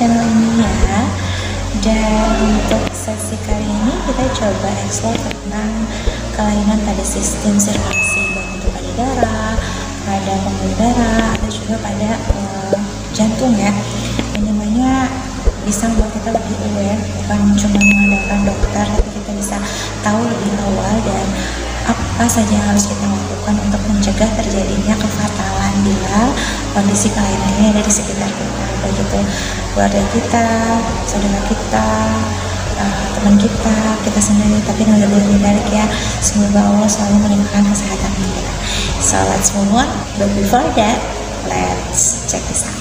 channel ini ya. Dan untuk sesi kali ini kita coba explore tentang kelainan pada sistem sirkulasi, baik itu pada darah, pada pembuluh darah, atau juga pada jantung ya. Yang namanya bisa membuat kita lebih aware, bukan cuma mengandalkan dokter, tapi kita bisa tahu lebih awal dan apa saja yang harus kita lakukan untuk mencegah terjadinya kefatalan bila kondisi kelainan ini ada di sekitar kita, baik itu keluarga kita, saudara kita, teman kita sendiri. Tapi yang lebih menarik ya, semoga Allah selalu melimpahkan kesehatan kita. So let's move on, but before that, let's check this out.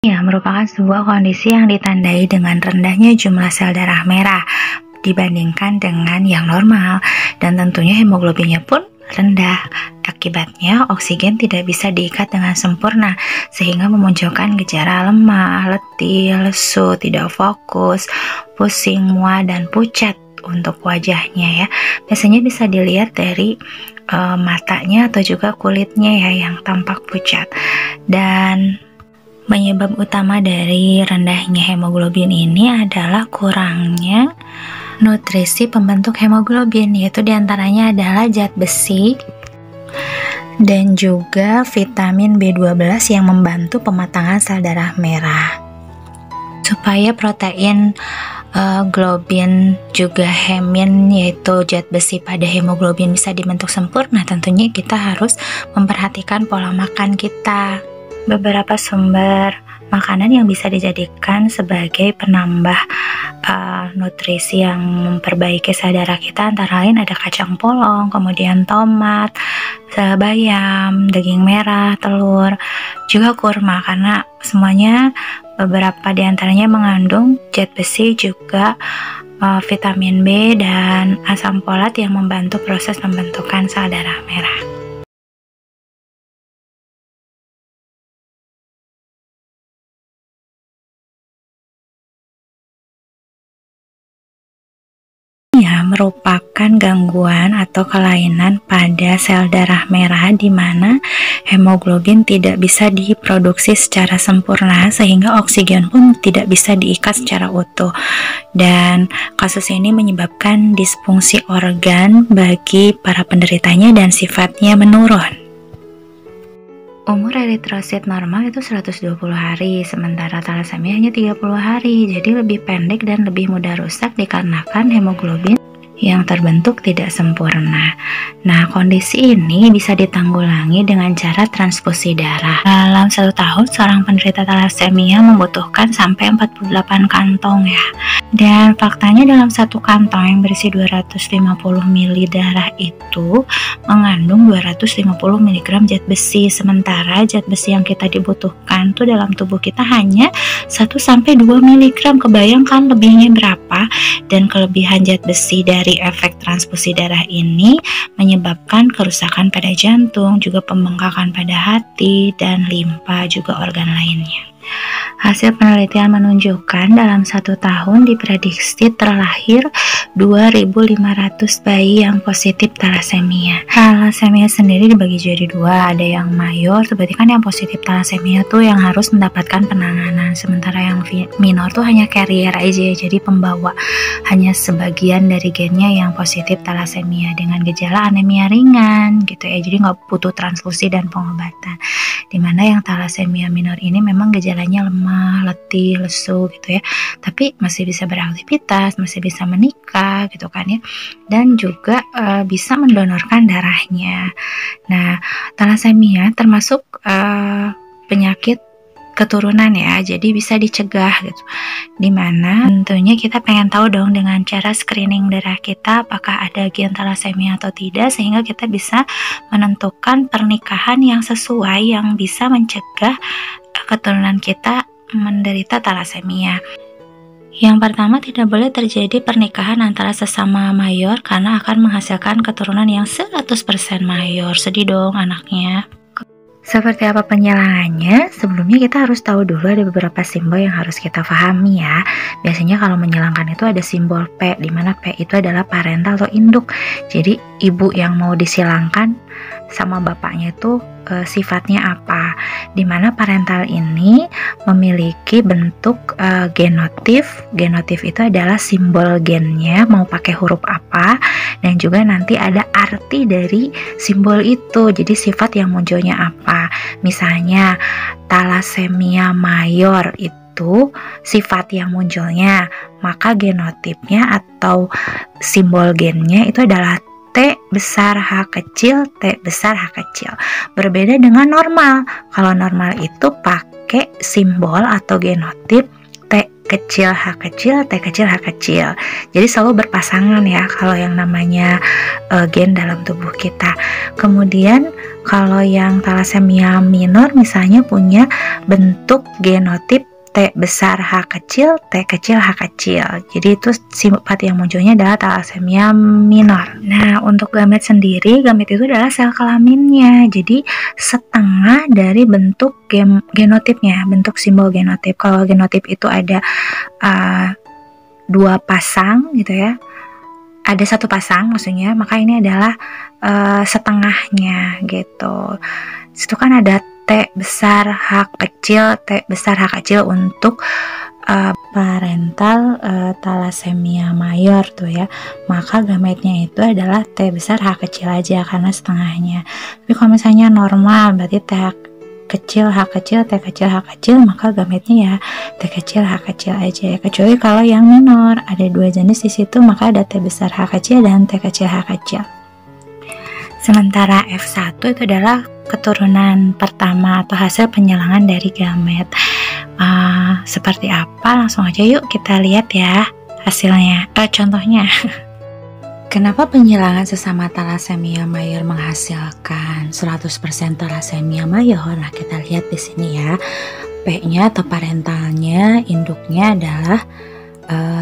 Ya, merupakan sebuah kondisi yang ditandai dengan rendahnya jumlah sel darah merah dibandingkan dengan yang normal, dan tentunya hemoglobinnya pun rendah. Akibatnya oksigen tidak bisa diikat dengan sempurna sehingga memunculkan gejala lemah, letih, lesu, tidak fokus, pusing, mual, dan pucat untuk wajahnya ya. Biasanya bisa dilihat dari matanya atau juga kulitnya ya yang tampak pucat. Dan penyebab utama dari rendahnya hemoglobin ini adalah kurangnya nutrisi pembentuk hemoglobin, yaitu diantaranya adalah zat besi dan juga vitamin B12 yang membantu pematangan sel darah merah. Supaya protein globin juga hemin, yaitu zat besi pada hemoglobin, bisa dibentuk sempurna, tentunya kita harus memperhatikan pola makan kita. Beberapa sumber makanan yang bisa dijadikan sebagai penambah nutrisi yang memperbaiki sel darah kita antara lain ada kacang polong, kemudian tomat, bayam, daging merah, telur, juga kurma, karena semuanya beberapa diantaranya mengandung zat besi, juga vitamin B dan asam folat yang membantu proses pembentukan sel darah merah. Merupakan gangguan atau kelainan pada sel darah merah di mana hemoglobin tidak bisa diproduksi secara sempurna sehingga oksigen pun tidak bisa diikat secara utuh, dan kasus ini menyebabkan disfungsi organ bagi para penderitanya dan sifatnya menurun. Umur eritrosit normal itu 120 hari, sementara talasemia hanya 30 hari, jadi lebih pendek dan lebih mudah rusak dikarenakan hemoglobin yang terbentuk tidak sempurna. Nah, kondisi ini bisa ditanggulangi dengan cara transfusi darah. Dalam 1 tahun, seorang penderita talasemia membutuhkan sampai 48 kantong ya. Dan faktanya dalam 1 kantong yang berisi 250 ml darah itu mengandung 250 mg zat besi, sementara zat besi yang kita dibutuhkan tuh dalam tubuh kita hanya 1-2 mg. Kebayangkan lebihnya berapa? Dan kelebihan zat besi dari efek transfusi darah ini menyebabkan kerusakan pada jantung, juga pembengkakan pada hati dan limpa, juga organ lainnya. Hasil penelitian menunjukkan dalam 1 tahun diprediksi terlahir 2.500 bayi yang positif thalassemia. Thalassemia sendiri dibagi jadi 2, ada yang mayor, berarti kan yang positif thalassemia tuh yang harus mendapatkan penanganan, sementara yang minor tuh hanya carrier aja, jadi pembawa, hanya sebagian dari gennya yang positif thalassemia dengan gejala anemia ringan gitu ya, jadi nggak butuh transfusi dan pengobatan. Dimana yang thalassemia minor ini memang gejalanya lemah, letih, lesu gitu ya, tapi masih bisa beraktivitas, masih bisa menikah gitu kan ya, dan juga bisa mendonorkan darahnya. Nah, thalassemia termasuk penyakit keturunan ya, jadi bisa dicegah gitu. Dimana tentunya kita pengen tahu dong dengan cara screening darah kita apakah ada gen thalassemia atau tidak, sehingga kita bisa menentukan pernikahan yang sesuai yang bisa mencegah keturunan kita menderita thalassemia. Yang pertama, tidak boleh terjadi pernikahan antara sesama mayor karena akan menghasilkan keturunan yang 100% mayor. Sedih dong anaknya. Seperti apa penyelangannya? Sebelumnya kita harus tahu dulu ada beberapa simbol yang harus kita pahami ya. Biasanya kalau menyilangkan itu ada simbol P, di mana P itu adalah parental atau induk. Jadi ibu yang mau disilangkan sama bapaknya itu sifatnya apa? Dimana parental ini memiliki bentuk genotif. Genotif itu adalah simbol gennya mau pakai huruf apa, dan juga nanti ada arti dari simbol itu. Jadi sifat yang munculnya apa? Misalnya thalassemia mayor itu sifat yang munculnya, maka genotipnya atau simbol gennya itu adalah T besar H kecil, T besar H kecil. Berbeda dengan normal. Kalau normal itu pakai simbol atau genotip T kecil H kecil, T kecil H kecil. Jadi selalu berpasangan ya kalau yang namanya gen dalam tubuh kita. Kemudian kalau yang thalassemia minor misalnya punya bentuk genotip T besar H kecil, T kecil H kecil. Jadi itu sifat yang munculnya adalah thalassemia minor. Nah, untuk gamet sendiri, gamet itu adalah sel kelaminnya. Jadi setengah dari bentuk genotipnya, bentuk simbol genotip. Kalau genotip itu ada 2 pasang gitu ya, ada 1 pasang maksudnya, maka ini adalah setengahnya gitu. Situ kan ada T besar H kecil, T besar H kecil untuk parental thalassemia mayor tuh ya. Maka gametnya itu adalah T besar H kecil aja karena setengahnya. Tapi kalau misalnya normal berarti T kecil H kecil, T kecil H kecil, maka gametnya ya T kecil H kecil aja ya. Kecuali kalau yang minor ada 2 jenis di situ, maka ada T besar H kecil dan T kecil H kecil. Sementara F1 itu adalah keturunan pertama atau hasil penyelangan dari gamet. Seperti apa? Langsung aja yuk kita lihat ya hasilnya. Contohnya. Kenapa penyelangan sesama thalassemia mayor menghasilkan 100% thalassemia mayor? Nah, kita lihat di sini ya. P-nya atau parentalnya, induknya adalah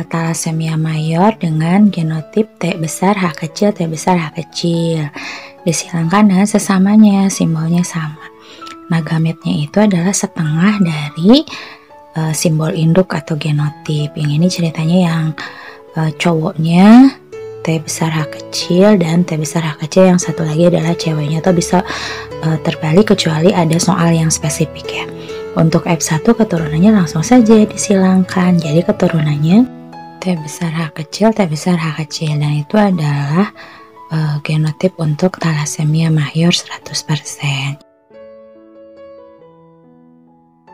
thalassemia mayor dengan genotip T besar H kecil, T besar H kecil. Disilangkan dengan sesamanya, simbolnya sama. Nah, gametnya itu adalah setengah dari simbol induk atau genotip. Yang ini ceritanya yang cowoknya T besar H kecil dan T besar H kecil, yang satu lagi adalah ceweknya, atau bisa terbalik kecuali ada soal yang spesifik ya. Untuk F1 keturunannya langsung saja disilangkan, jadi keturunannya T besar H kecil, T besar H kecil, dan itu adalah genotip untuk thalassemia mayor 100%.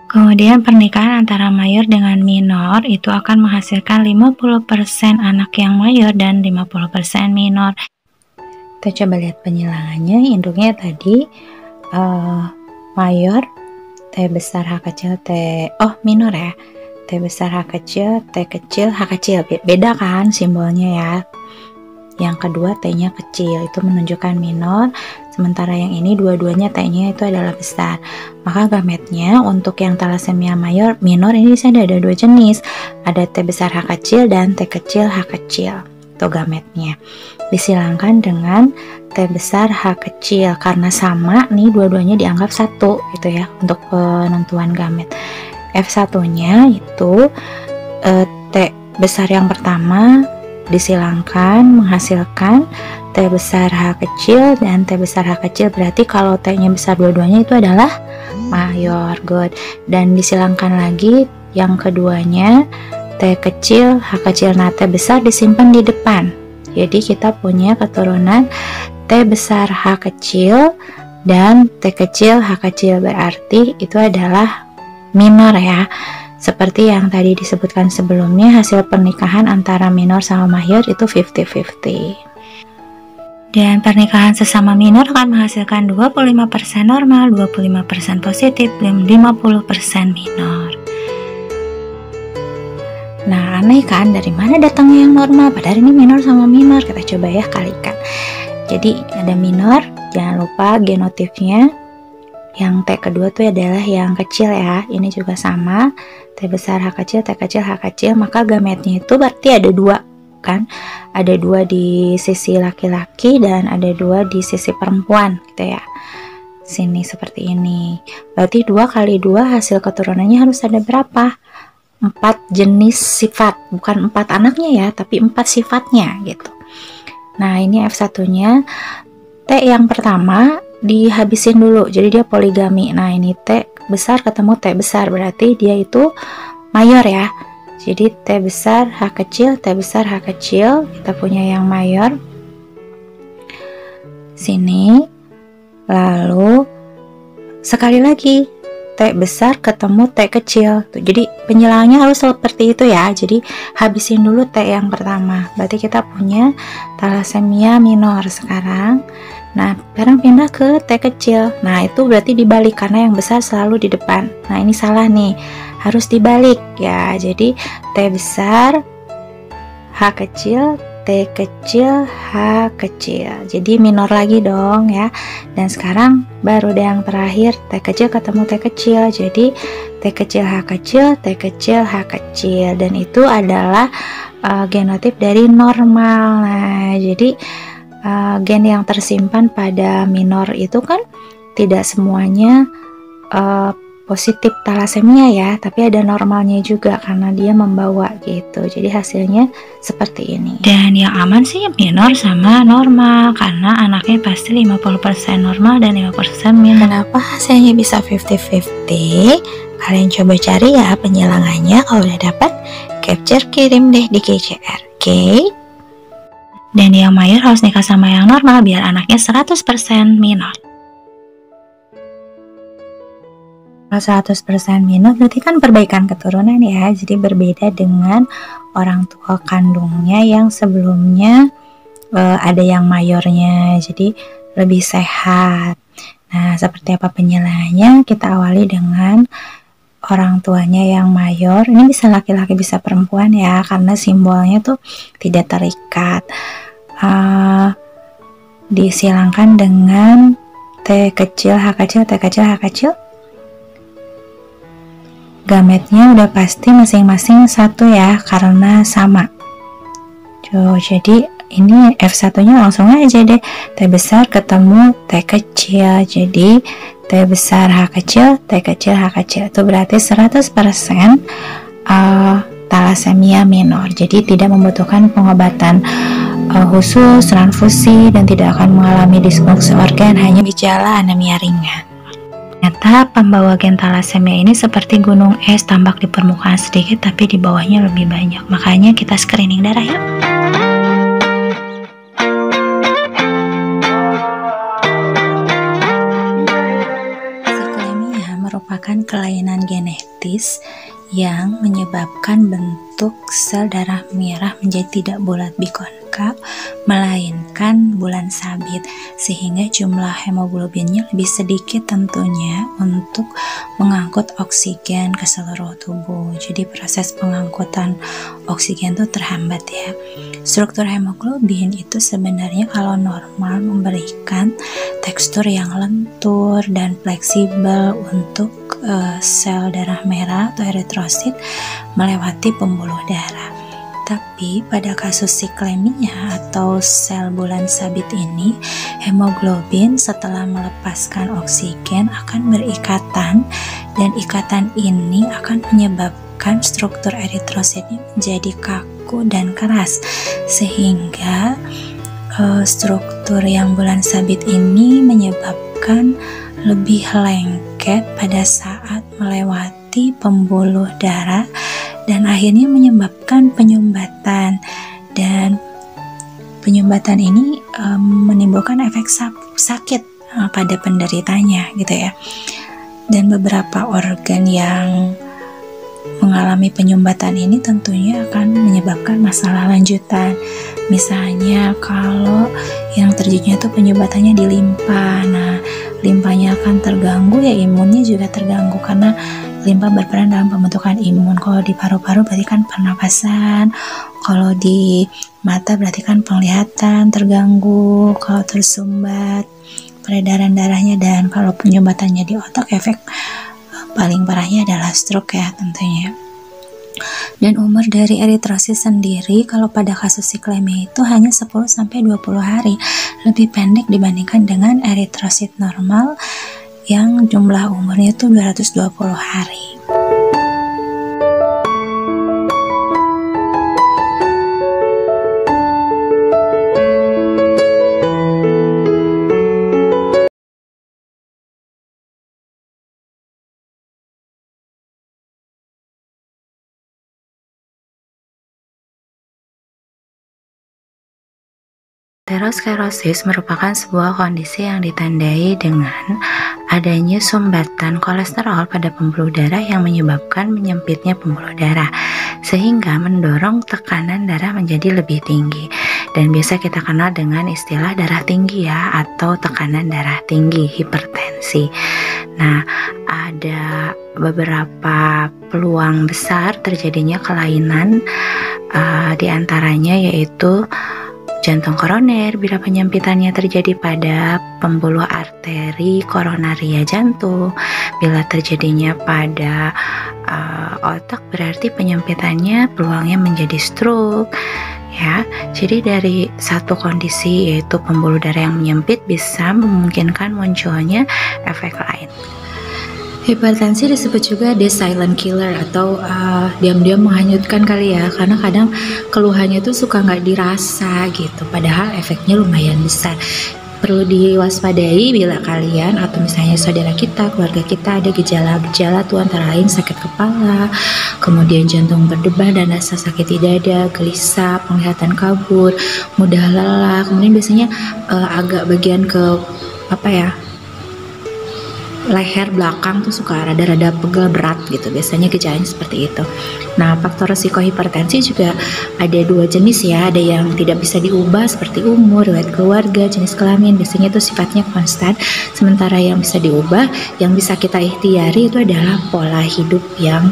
Kemudian pernikahan antara mayor dengan minor itu akan menghasilkan 50% anak yang mayor dan 50% minor. Kita coba lihat penyelangannya. Induknya tadi mayor T besar H kecil, minor ya, T besar H kecil, T kecil H kecil. Beda kan simbolnya ya. Yang kedua T-nya kecil, itu menunjukkan minor. Sementara yang ini dua-duanya T-nya itu adalah besar. Maka gametnya untuk yang thalassemia minor ini ada 2 jenis. Ada T besar H kecil dan T kecil H kecil. Itu gametnya. Disilangkan dengan T besar H kecil karena sama nih, dua-duanya dianggap satu gitu ya untuk penentuan gamet. F1-nya itu T besar yang pertama disilangkan menghasilkan T besar H kecil dan T besar H kecil. Berarti kalau T-nya besar dua-duanya itu adalah mayor. Good. Dan disilangkan lagi yang keduanya T kecil H kecil. Nah, T besar disimpan di depan. Jadi kita punya keturunan T besar H kecil dan T kecil H kecil. Berarti itu adalah minor ya. Seperti yang tadi disebutkan sebelumnya, hasil pernikahan antara minor sama mayor itu 50-50. Dan pernikahan sesama minor akan menghasilkan 25% normal, 25% positif, dan 50% minor. Nah, aneh kan, dari mana datangnya yang normal? Padahal ini minor sama minor. Kita coba ya kalikan. Jadi ada minor, jangan lupa genotipnya. Yang T kedua tuh adalah yang kecil ya. Ini juga sama, T besar H kecil, T kecil H kecil. Maka gametnya itu berarti ada dua kan, ada dua di sisi laki-laki dan ada dua di sisi perempuan gitu ya. Sini seperti ini. Berarti 2 kali 2 hasil keturunannya harus ada berapa? 4 jenis sifat, bukan 4 anaknya ya, tapi 4 sifatnya gitu. Nah, ini F1-nya T yang pertama dihabisin dulu, jadi dia poligami. Nah, ini T besar ketemu T besar, berarti dia itu mayor ya. Jadi T besar H kecil, T besar H kecil, kita punya yang mayor sini. Lalu sekali lagi T besar ketemu T kecil tuh. Jadi penjelasannya harus seperti itu ya. Jadi habisin dulu T yang pertama, berarti kita punya thalassemia minor sekarang. Nah, sekarang pindah ke T kecil. Nah, itu berarti dibalik karena yang besar selalu di depan. Nah, ini salah nih, harus dibalik ya. Jadi T besar H kecil, T kecil H kecil. Jadi minor lagi dong ya. Dan sekarang baru deh yang terakhir, T kecil ketemu T kecil. Jadi T kecil H kecil, T kecil H kecil. Dan itu adalah genotip dari normal. Nah, jadi gen yang tersimpan pada minor itu kan tidak semuanya positif thalassemia ya, tapi ada normalnya juga karena dia membawa gitu. Jadi hasilnya seperti ini. Dan yang aman sih minor sama normal karena anaknya pasti 50% normal dan 50% minor. Kenapa hasilnya bisa 50-50? Kalian coba cari ya penjelasannya. Kalau udah dapat, capture kirim deh di KCR. Oke? Dan yang mayor harus nikah sama yang normal biar anaknya 100% minor. Kalau 100% minor berarti kan perbaikan keturunan ya. Jadi berbeda dengan orang tua kandungnya yang sebelumnya ada yang mayornya. Jadi lebih sehat. Nah, seperti apa penjelasannya? Kita awali dengan orang tuanya yang mayor. Ini bisa laki-laki bisa perempuan ya, karena simbolnya tuh tidak terikat. Disilangkan dengan T kecil H kecil, T kecil H kecil. Gametnya udah pasti masing-masing satu ya, karena sama. Jadi ini F1-nya langsung aja deh, T besar ketemu T kecil. Jadi T besar H kecil, T kecil H kecil. Itu berarti 100% thalassemia minor. Jadi tidak membutuhkan pengobatan khusus, transfusi, dan tidak akan mengalami disfungsi organ, hanya gejala anemia ringan. Ternyata pembawa gen thalassemia ini seperti gunung es, tampak di permukaan sedikit tapi di bawahnya lebih banyak. Makanya kita screening darah ya. Siklemia merupakan kelainan genetis yang menyebabkan bentuk sel darah merah menjadi tidak bulat bikonkaf, melainkan bulan sabit, sehingga jumlah hemoglobinnya lebih sedikit tentunya untuk mengangkut oksigen ke seluruh tubuh. Jadi proses pengangkutan oksigen itu terhambat ya. Struktur hemoglobin itu sebenarnya kalau normal memberikan tekstur yang lentur dan fleksibel untuk sel darah merah atau eritrosit melewati pembuluh darah. Tapi pada kasus siklemia atau sel bulan sabit ini, hemoglobin setelah melepaskan oksigen akan berikatan, dan ikatan ini akan menyebabkan struktur eritrositnya menjadi kaku dan keras, sehingga struktur yang bulan sabit ini menyebabkan lebih lengket pada saat melewati pembuluh darah dan akhirnya menyebabkan penyumbatan, dan penyumbatan ini menimbulkan efek sakit pada penderitanya gitu ya. Dan beberapa organ yang mengalami penyumbatan ini tentunya akan menyebabkan masalah lanjutan. Misalnya kalau yang terjadinya itu penyumbatannya di limpa, nah limpanya akan terganggu, ya imunnya juga terganggu karena limpa berperan dalam pembentukan imun. Kalau di paru-paru berarti kan pernapasan, kalau di mata berarti kan penglihatan terganggu, kalau tersumbat peredaran darahnya, dan kalau penyumbatannya di otak efek paling parahnya adalah stroke ya tentunya. Dan umur dari eritrosit sendiri kalau pada kasus siklemia itu hanya 10-20 hari, lebih pendek dibandingkan dengan eritrosit normal yang jumlah umurnya itu 220 hari. Aterosklerosis merupakan sebuah kondisi yang ditandai dengan adanya sumbatan kolesterol pada pembuluh darah yang menyebabkan menyempitnya pembuluh darah, sehingga mendorong tekanan darah menjadi lebih tinggi, dan biasa kita kenal dengan istilah darah tinggi ya, atau tekanan darah tinggi, hipertensi. Nah, ada beberapa peluang besar terjadinya kelainan, di antaranya yaitu jantung koroner bila penyempitannya terjadi pada pembuluh arteri koronaria jantung. Bila terjadinya pada otak berarti penyempitannya peluangnya menjadi stroke ya. Jadi dari satu kondisi yaitu pembuluh darah yang menyempit bisa memungkinkan munculnya efek lain. Hipertensi disebut juga the silent killer atau diam-diam menghanyutkan kali ya, karena kadang keluhannya tuh suka nggak dirasa gitu, padahal efeknya lumayan besar. Perlu diwaspadai bila kalian atau misalnya saudara kita, keluarga kita ada gejala-gejala tuh antara lain sakit kepala, kemudian jantung berdebar dan rasa sakit di dada, gelisah, penglihatan kabur, mudah lelah, kemudian biasanya agak bagian ke leher belakang tuh suka rada-rada pegel berat gitu, biasanya gejalanya seperti itu. Nah, faktor risiko hipertensi juga ada dua jenis ya, ada yang tidak bisa diubah seperti umur, riwayat keluarga, jenis kelamin, biasanya itu sifatnya konstan. Sementara yang bisa diubah, yang bisa kita ikhtiari itu adalah pola hidup yang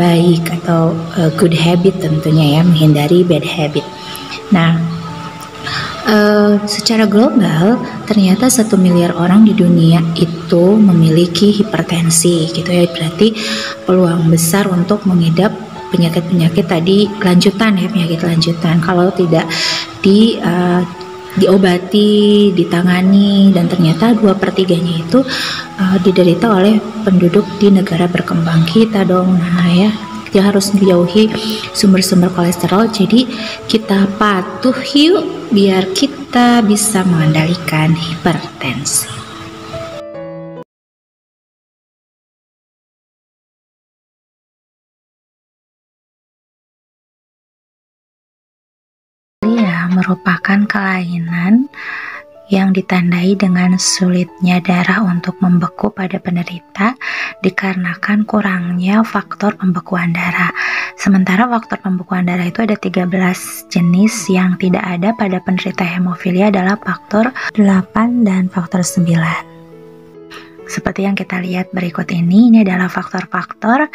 baik atau good habit tentunya ya, menghindari bad habit. Nah, secara global ternyata 1 miliar orang di dunia itu memiliki hipertensi gitu ya, berarti peluang besar untuk mengidap penyakit-penyakit tadi lanjutan ya, penyakit lanjutan kalau tidak diobati, ditangani, dan ternyata 2/3-nya itu diderita oleh penduduk di negara berkembang kita dong. Nah ya, kita harus menjauhi sumber-sumber kolesterol, jadi kita patuh yuk biar kita bisa mengendalikan hipertensi. Merupakan kelainan yang ditandai dengan sulitnya darah untuk membeku pada penderita dikarenakan kurangnya faktor pembekuan darah. Sementara faktor pembekuan darah itu ada 13 jenis, yang tidak ada pada penderita hemofilia adalah faktor 8 dan faktor 9. Seperti yang kita lihat berikut ini adalah faktor-faktor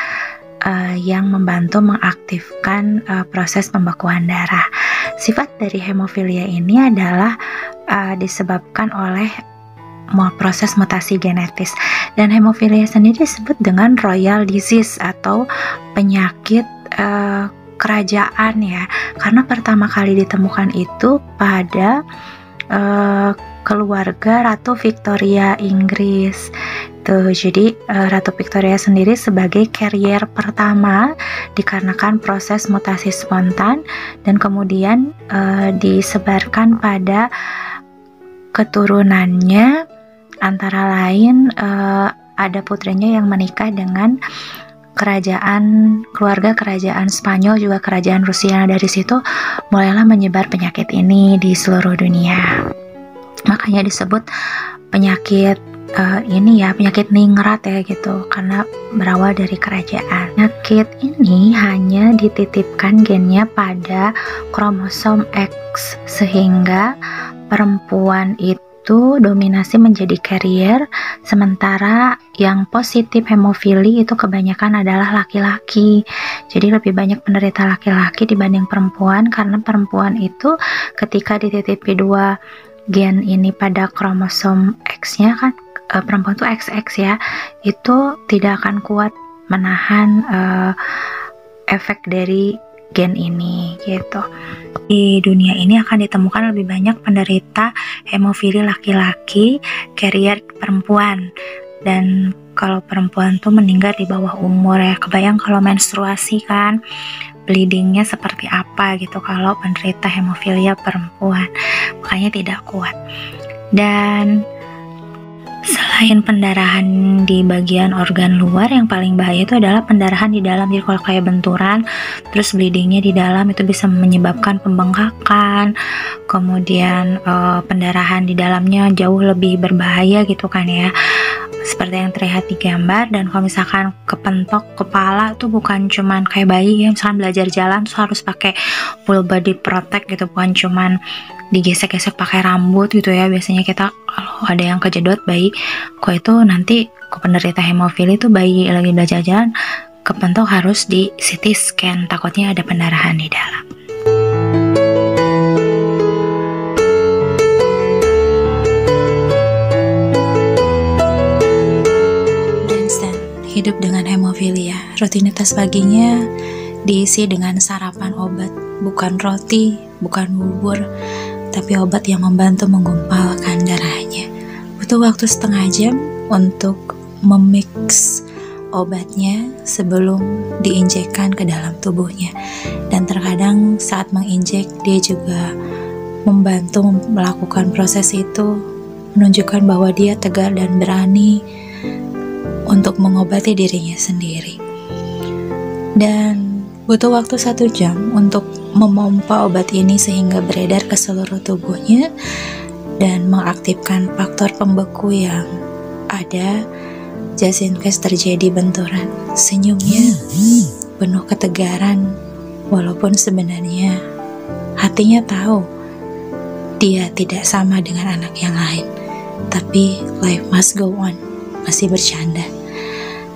yang membantu mengaktifkan proses pembekuan darah. Sifat dari hemofilia ini adalah disebabkan oleh proses mutasi genetis, dan hemofilia sendiri disebut dengan royal disease atau penyakit kerajaan ya, karena pertama kali ditemukan itu pada keluarga Ratu Victoria Inggris. Tuh, jadi Ratu Victoria sendiri sebagai carrier pertama dikarenakan proses mutasi spontan dan kemudian disebarkan pada keturunannya, antara lain ada putrinya yang menikah dengan keluarga kerajaan Spanyol, juga kerajaan Rusia. Dari situ mulailah menyebar penyakit ini di seluruh dunia. Makanya disebut penyakit penyakit ningrat ya gitu, karena berawal dari kerajaan. Penyakit ini hanya dititipkan gennya pada kromosom X, sehingga perempuan itu dominasi menjadi carrier, sementara yang positif hemofili itu kebanyakan adalah laki-laki. Jadi lebih banyak penderita laki-laki dibanding perempuan, karena perempuan itu ketika dititipi dua gen ini pada kromosom X-nya kan, perempuan tuh XX ya, itu tidak akan kuat menahan efek dari gen ini gitu. Di dunia ini akan ditemukan lebih banyak penderita hemofili laki-laki, carrier perempuan. Dan kalau perempuan tuh meninggal di bawah umur ya, kebayang kalau menstruasi kan bleedingnya seperti apa gitu kalau penderita hemofilia perempuan, makanya tidak kuat. Dan selain pendarahan di bagian organ luar, yang paling bahaya itu adalah pendarahan di dalam. Jadi kalau kayak benturan terus bleedingnya di dalam, itu bisa menyebabkan pembengkakan, kemudian pendarahan di dalamnya jauh lebih berbahaya gitu kan ya, seperti yang terlihat di gambar. Dan kalau misalkan kepentok kepala tuh bukan cuman kayak bayi ya, misalkan belajar jalan tuh harus pakai full body protect gitu, bukan cuman digesek-gesek pakai rambut gitu ya. Biasanya kita kalau ada yang kejedot bayi, kok itu nanti ke penderita hemofili itu bayi lagi belajar jalan kepentok harus di CT scan, takutnya ada pendarahan di dalam. Hidup dengan hemofilia, rutinitas paginya diisi dengan sarapan obat, bukan roti, bukan bubur, tapi obat yang membantu menggumpalkan darahnya. Butuh waktu setengah jam untuk memix obatnya sebelum diinjekkan ke dalam tubuhnya. Dan terkadang saat menginjek dia juga membantu melakukan proses itu, menunjukkan bahwa dia tegar dan berani untuk mengobati dirinya sendiri. Dan butuh waktu 1 jam untuk memompa obat ini sehingga beredar ke seluruh tubuhnya dan mengaktifkan faktor pembeku yang ada. Jasinvest terjadi benturan. Senyumnya penuh ketegaran, walaupun sebenarnya hatinya tahu dia tidak sama dengan anak yang lain. Tapi life must go on, masih bercanda.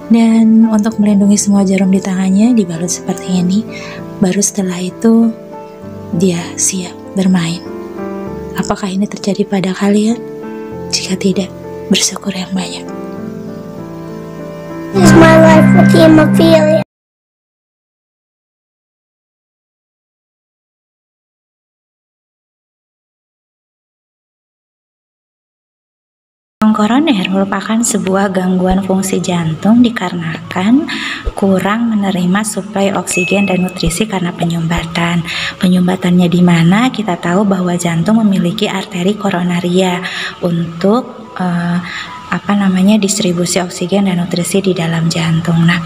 Dan untuk melindungi semua jarum di tangannya dibalut seperti ini, baru setelah itu dia siap bermain. Apakah ini terjadi pada kalian? Jika tidak, bersyukur yang banyak. This is my life with hemophilia. Koroner merupakan sebuah gangguan fungsi jantung dikarenakan kurang menerima suplai oksigen dan nutrisi karena penyumbatan. Penyumbatannya di mana? Kita tahu bahwa jantung memiliki arteri koronaria untuk distribusi oksigen dan nutrisi di dalam jantung. Nah,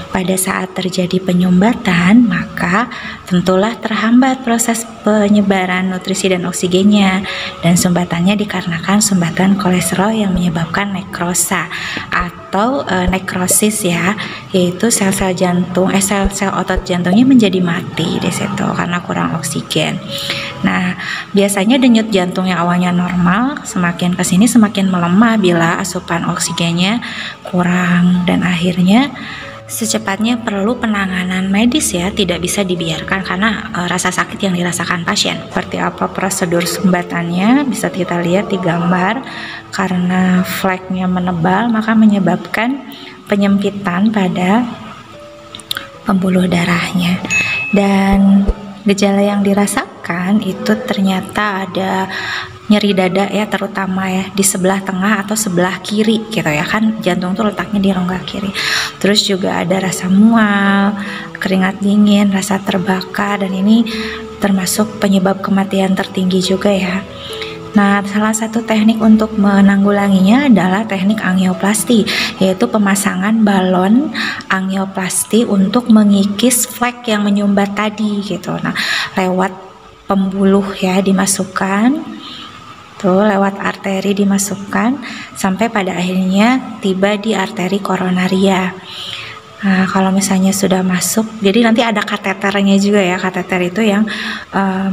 pada saat terjadi penyumbatan, maka tentulah terhambat proses penyebaran nutrisi dan oksigennya, dan sumbatannya dikarenakan sumbatan kolesterol yang menyebabkan nekrosa atau nekrosis ya, yaitu sel-sel jantung, sel-sel otot jantungnya menjadi mati di situ karena kurang oksigen. Nah, biasanya denyut jantung yang awalnya normal semakin kesini semakin melemah bila asupan oksigennya kurang, dan akhirnya secepatnya perlu penanganan medis ya, tidak bisa dibiarkan karena rasa sakit yang dirasakan pasien. Seperti apa prosedur sumbatannya bisa kita lihat di gambar. Karena flagnya menebal maka menyebabkan penyempitan pada pembuluh darahnya. Dan gejala yang dirasakan itu ternyata ada nyeri dada ya, terutama ya di sebelah tengah atau sebelah kiri gitu ya, kan jantung tuh letaknya di rongga kiri. Terus juga ada rasa mual, keringat dingin, rasa terbakar, dan ini termasuk penyebab kematian tertinggi juga ya. Nah, salah satu teknik untuk menanggulanginya adalah teknik angioplasti, yaitu pemasangan balon angioplasti untuk mengikis flek yang menyumbat tadi gitu. Nah, lewat pembuluh ya dimasukkan, tuh lewat arteri dimasukkan sampai pada akhirnya tiba di arteri koronaria. Nah, kalau misalnya sudah masuk, jadi nanti ada kateternya juga ya. Kateter itu yang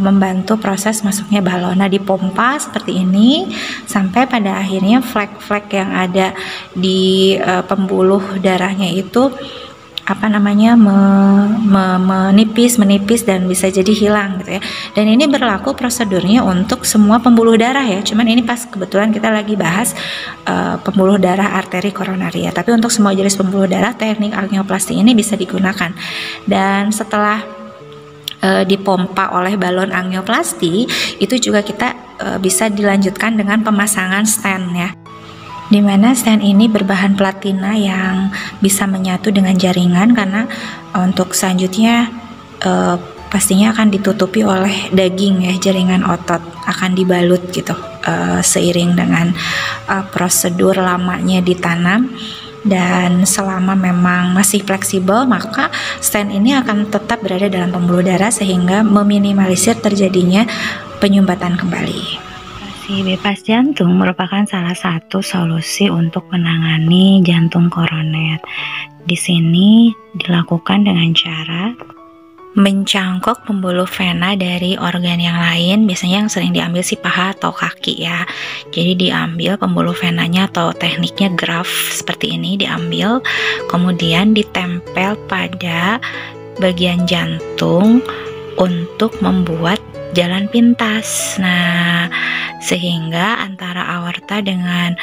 membantu proses masuknya balon. Nah, dipompa seperti ini sampai pada akhirnya flek-flek yang ada di pembuluh darahnya itu menipis dan bisa jadi hilang gitu ya. Dan ini berlaku prosedurnya untuk semua pembuluh darah ya. Cuman ini pas kebetulan kita lagi bahas pembuluh darah arteri koronaria. Tapi untuk semua jenis pembuluh darah teknik angioplasti ini bisa digunakan. Dan setelah dipompa oleh balon angioplasti, itu juga kita bisa dilanjutkan dengan pemasangan stent ya, di mana stent ini berbahan platina yang bisa menyatu dengan jaringan, karena untuk selanjutnya pastinya akan ditutupi oleh daging ya, jaringan otot akan dibalut gitu seiring dengan prosedur lamanya ditanam. Dan selama memang masih fleksibel, maka stent ini akan tetap berada dalam pembuluh darah sehingga meminimalisir terjadinya penyumbatan kembali. Operasi bebas jantung merupakan salah satu solusi untuk menangani jantung koroner. Di sini dilakukan dengan cara mencangkok pembuluh vena dari organ yang lain, biasanya yang sering diambil sih paha atau kaki ya. Jadi diambil pembuluh venanya atau tekniknya graft seperti ini, diambil kemudian ditempel pada bagian jantung untuk membuat jalan pintas. Nah, sehingga antara aorta dengan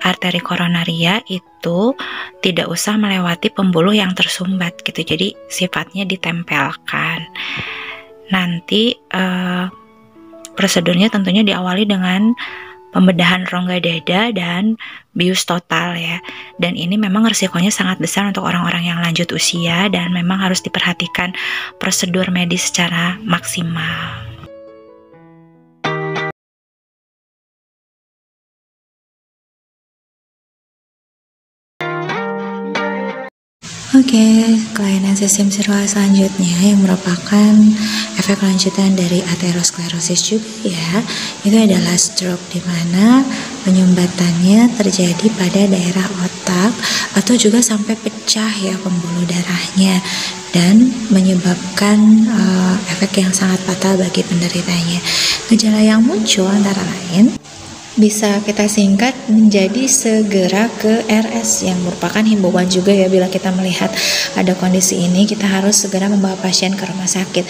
arteri koronaria itu tidak usah melewati pembuluh yang tersumbat gitu. Jadi sifatnya ditempelkan. Nanti prosedurnya tentunya diawali dengan pembedahan rongga dada dan bius total ya. Dan ini memang risikonya sangat besar untuk orang-orang yang lanjut usia, dan memang harus diperhatikan prosedur medis secara maksimal. Oke, kelainan sistem sirkulasi selanjutnya yang merupakan efek lanjutan dari aterosklerosis juga ya, itu adalah stroke, di mana penyumbatannya terjadi pada daerah otak atau juga sampai pecah ya pembuluh darahnya, dan menyebabkan efek yang sangat fatal bagi penderitanya. Gejala yang muncul antara lain bisa kita singkat menjadi segera ke RS, yang merupakan himbauan juga ya, bila kita melihat ada kondisi ini kita harus segera membawa pasien ke rumah sakit.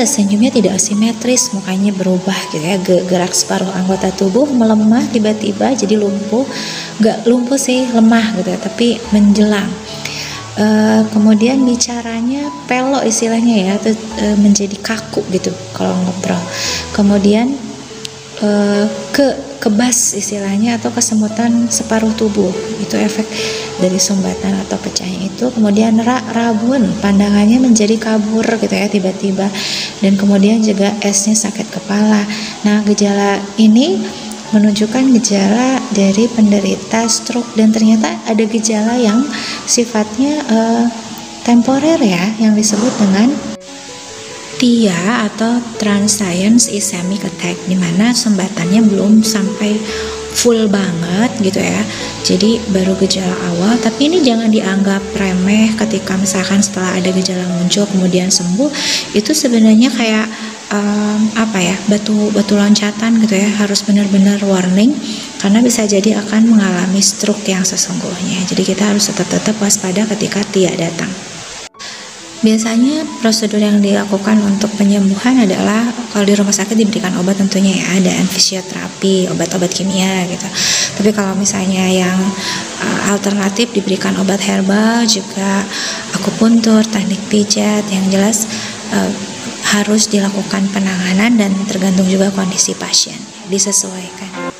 Senyumnya tidak simetris, mukanya berubah gitu ya, gerak separuh anggota tubuh melemah tiba-tiba jadi lumpuh, nggak lumpuh sih, lemah gitu ya, tapi menjelang. Kemudian bicaranya pelok istilahnya ya, atau menjadi kaku gitu kalau ngobrol. Kemudian kebas istilahnya, atau kesemutan separuh tubuh, itu efek dari sumbatan atau pecahnya itu. Kemudian rabun, pandangannya menjadi kabur gitu ya tiba-tiba, dan kemudian juga esnya sakit kepala. Nah, gejala ini menunjukkan gejala dari penderita stroke, dan ternyata ada gejala yang sifatnya temporer ya, yang disebut dengan TIA atau transient ischemic attack, dimana sumbatannya belum sampai full banget gitu ya, jadi baru gejala awal. Tapi ini jangan dianggap remeh ketika misalkan setelah ada gejala muncul kemudian sembuh, itu sebenarnya kayak batu loncatan gitu ya, harus benar-benar warning, karena bisa jadi akan mengalami stroke yang sesungguhnya. Jadi kita harus tetap waspada ketika TIA datang. Biasanya prosedur yang dilakukan untuk penyembuhan adalah kalau di rumah sakit diberikan obat tentunya ya, ada fisioterapi, obat-obat kimia gitu. Tapi kalau misalnya yang alternatif diberikan obat herbal, juga akupuntur, teknik pijat, yang jelas harus dilakukan penanganan dan tergantung juga kondisi pasien, disesuaikan.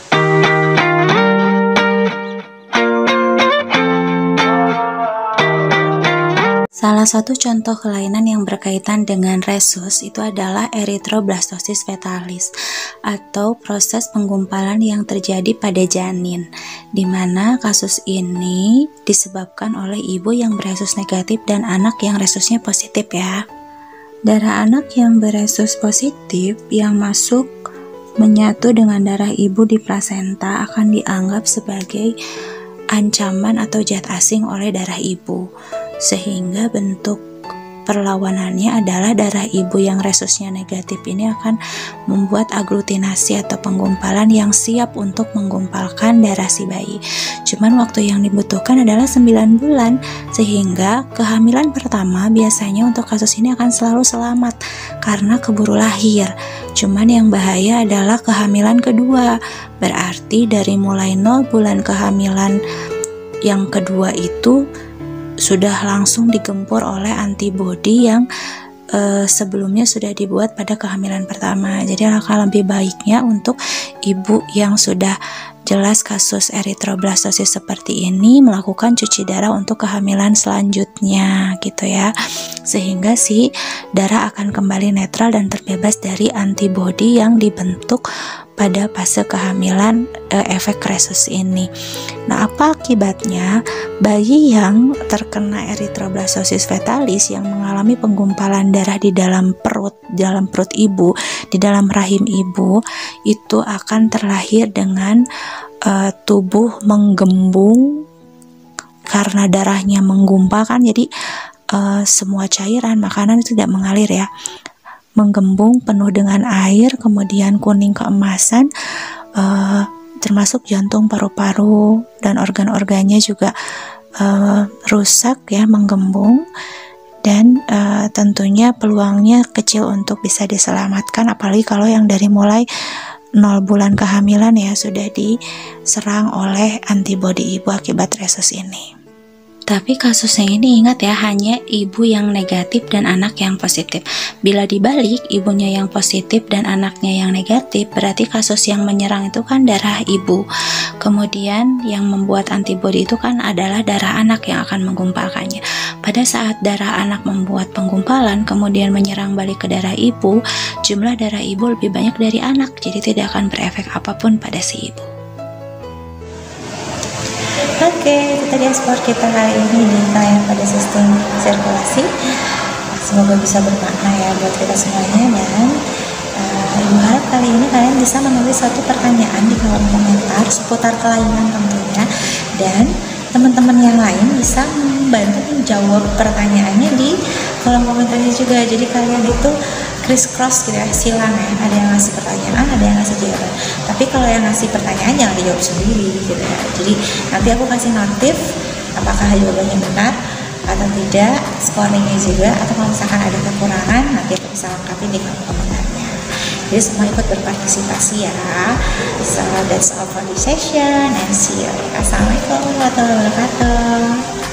Salah satu contoh kelainan yang berkaitan dengan resus itu adalah erythroblastosis fetalis atau proses penggumpalan yang terjadi pada janin, di mana kasus ini disebabkan oleh ibu yang beresus negatif dan anak yang resusnya positif ya. Darah anak yang beresus positif yang masuk menyatu dengan darah ibu di plasenta akan dianggap sebagai ancaman atau zat asing oleh darah ibu, sehingga bentuk perlawanannya adalah darah ibu yang resusnya negatif ini akan membuat aglutinasi atau penggumpalan yang siap untuk menggumpalkan darah si bayi. Cuman waktu yang dibutuhkan adalah 9 bulan, sehingga kehamilan pertama biasanya untuk kasus ini akan selalu selamat karena keburu lahir. Cuman yang bahaya adalah kehamilan kedua, berarti dari mulai 0 bulan kehamilan yang kedua itu sudah langsung digempur oleh antibodi yang sebelumnya sudah dibuat pada kehamilan pertama. Jadi akan lebih baiknya untuk ibu yang sudah jelas kasus erythroblastosis seperti ini melakukan cuci darah untuk kehamilan selanjutnya gitu ya, sehingga si darah akan kembali netral dan terbebas dari antibodi yang dibentuk pada fase kehamilan efek resus ini. Nah, apa akibatnya? Bayi yang terkena erythroblastosis fetalis yang mengalami penggumpalan darah di dalam perut ibu, di dalam rahim ibu, itu akan terlahir dengan tubuh menggembung karena darahnya menggumpal kan, jadi semua cairan makanan itu tidak mengalir ya, menggembung penuh dengan air, kemudian kuning keemasan, termasuk jantung, paru-paru, dan organ-organnya juga rusak ya, menggembung, dan tentunya peluangnya kecil untuk bisa diselamatkan, apalagi kalau yang dari mulai 0 bulan kehamilan ya sudah diserang oleh antibodi ibu akibat resus ini. Tapi kasusnya ini ingat ya, hanya ibu yang negatif dan anak yang positif. Bila dibalik, ibunya yang positif dan anaknya yang negatif, berarti kasus yang menyerang itu kan darah ibu. Kemudian yang membuat antibodi itu kan adalah darah anak yang akan menggumpalkannya. Pada saat darah anak membuat penggumpalan, kemudian menyerang balik ke darah ibu, jumlah darah ibu lebih banyak dari anak, jadi tidak akan berefek apapun pada si ibu. Oke, itu tadi ekspor kita kali ini di kelainan pada sistem sirkulasi. Semoga bisa bermakna ya buat kita semuanya, dan Ibu harap kali ini kalian bisa menulis satu pertanyaan di kolom komentar seputar kelainan tentunya, dan teman-teman yang lain bisa membantu menjawab pertanyaannya di kolom komentarnya juga. Jadi kalian itu criss-cross gitu ya, silang ya, ada yang ngasih pertanyaan, ada yang ngasih jawaban. Tapi kalau yang ngasih pertanyaan jangan dijawab sendiri gitu ya. Jadi nanti aku kasih notif apakah jawabannya benar atau tidak, scoringnya juga, atau kalau misalkan ada kekurangan nanti aku bisa lengkapin di kolom komentarnya. Jadi semua ikut berpartisipasi ya. So that's all for this session, and see you. Assalamualaikum warahmatullahi wabarakatuh.